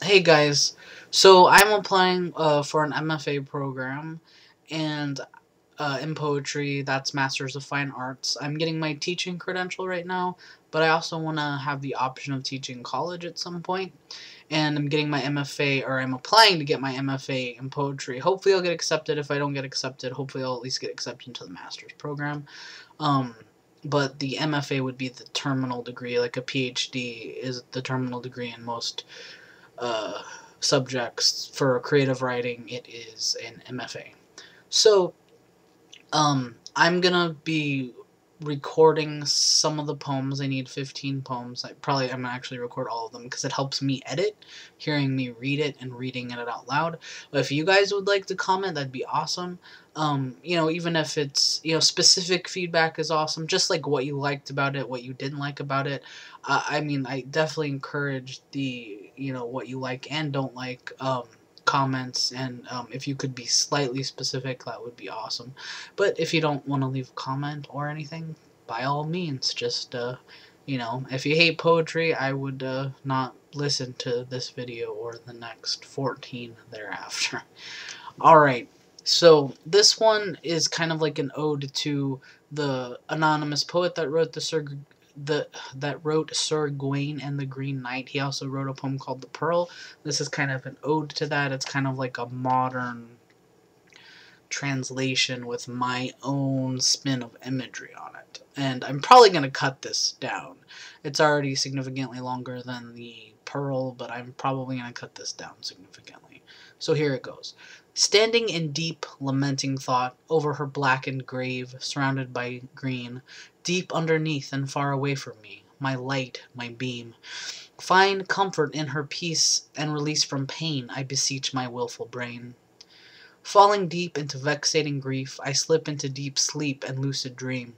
Hey guys, so I'm applying for an MFA program, and in poetry, that's Masters of Fine Arts. I'm getting my teaching credential right now, but I also want to have the option of teaching college at some point, and I'm getting my MFA, or I'm applying to get my MFA in poetry. Hopefully I'll get accepted. If I don't get accepted, hopefully I'll at least get accepted into the master's program. Um, but the MFA would be the terminal degree, like a PhD is the terminal degree in most uh, subjects for creative writing. It is an MFA. So, I'm gonna be recording some of the poems. I need 15 poems. I'm gonna actually record all of them because it helps me edit, hearing me read it and reading it out loud. But if you guys would like to comment, that'd be awesome. Even if it's, specific feedback is awesome. Just like what you liked about it, what you didn't like about it. I definitely encourage the, what you like and don't like, comments, and if you could be slightly specific, that would be awesome. But if you don't want to leave a comment or anything, by all means, just if you hate poetry, I would not listen to this video or the next 14 thereafter. Alright, so this one is kind of like an ode to the anonymous poet that wrote Sir Gawain and the Green Knight. He also wrote a poem called The Pearl. This is kind of an ode to that. It's kind of like a modern translation with my own spin of imagery on it. And I'm probably going to cut this down. It's already significantly longer than the Pearl, but I'm probably going to cut this down significantly. So here it goes. Standing in deep, lamenting thought over her blackened grave, surrounded by green, deep underneath and far away from me, my light, my beam, find comfort in her peace and release from pain, I beseech my wilful brain. Falling deep into vexating grief, I slip into deep sleep and lucid dream.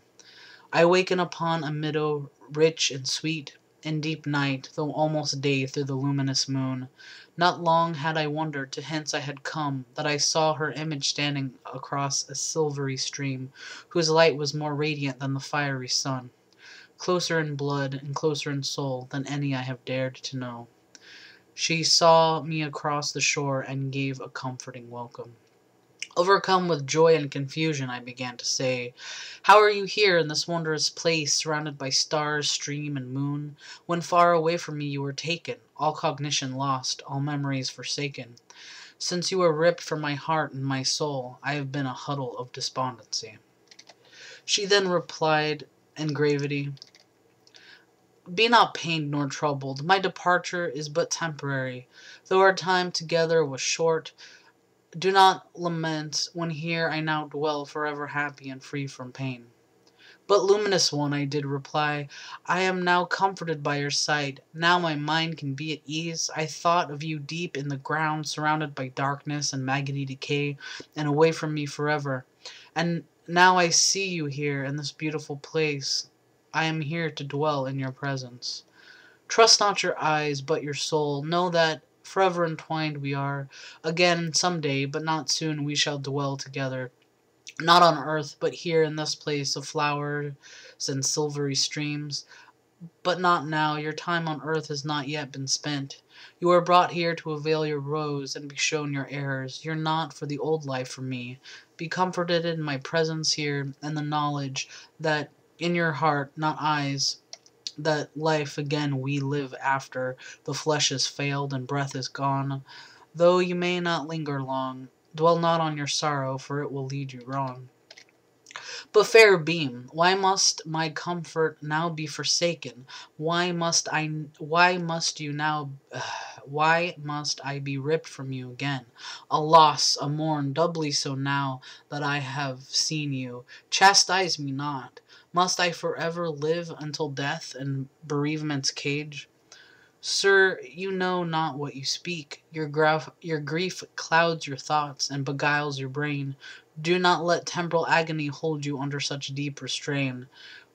I waken upon a meadow rich and sweet, in deep night, though almost day through the luminous moon. Not long had I wondered to hence I had come, that I saw her image standing across a silvery stream, whose light was more radiant than the fiery sun, closer in blood and closer in soul than any I have dared to know. She saw me across the shore and gave a comforting welcome. Overcome with joy and confusion, I began to say, "How are you here in this wondrous place, surrounded by stars, stream, and moon, when far away from me you were taken, all cognition lost, all memories forsaken? Since you were ripped from my heart and my soul, I have been a huddle of despondency." She then replied in gravity, "Be not pained nor troubled, my departure is but temporary. Though our time together was short, do not lament when here I now dwell forever happy and free from pain." "But, luminous one," I did reply, "I am now comforted by your sight. Now my mind can be at ease. I thought of you deep in the ground, surrounded by darkness and maggoty decay, and away from me forever. And now I see you here in this beautiful place. I am here to dwell in your presence. Trust not your eyes, but your soul. Know that forever entwined we are. Again, some day, but not soon, we shall dwell together. Not on earth, but here in this place of flowers and silvery streams. But not now. Your time on earth has not yet been spent. You are brought here to avail your woes and be shown your errors. You're not for the old life for me. Be comforted in my presence here, and the knowledge that in your heart, not eyes, that life again we live after the flesh has failed and breath is gone. Though you may not linger long, dwell not on your sorrow, for it will lead you wrong. But fair beam, why must my comfort now be forsaken? Why must you now, why must I be ripped from you again? A loss, a mourn, doubly so now that I have seen you. Chastise me not. Must I forever live until death and bereavement's cage? Sir, you know not what you speak. Your grief clouds your thoughts and beguiles your brain. Do not let temporal agony hold you under such deep restraint,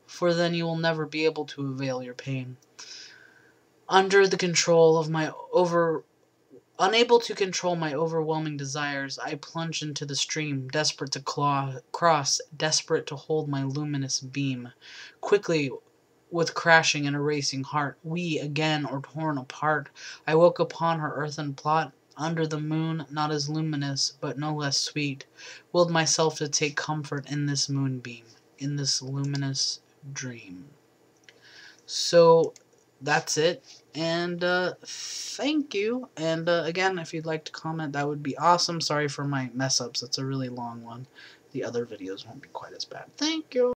for then you will never be able to avail your pain. Under the control of my Unable to control my overwhelming desires, I plunge into the stream, desperate to cross, desperate to hold my luminous beam. Quickly, with crashing and a racing heart, we again are torn apart. I woke upon her earthen plot, under the moon, not as luminous, but no less sweet. Willed myself to take comfort in this moonbeam, in this luminous dream. So, that's it. And, thank you. And, again, if you'd like to comment, that would be awesome. Sorry for my mess-ups. It's a really long one. The other videos won't be quite as bad. Thank you.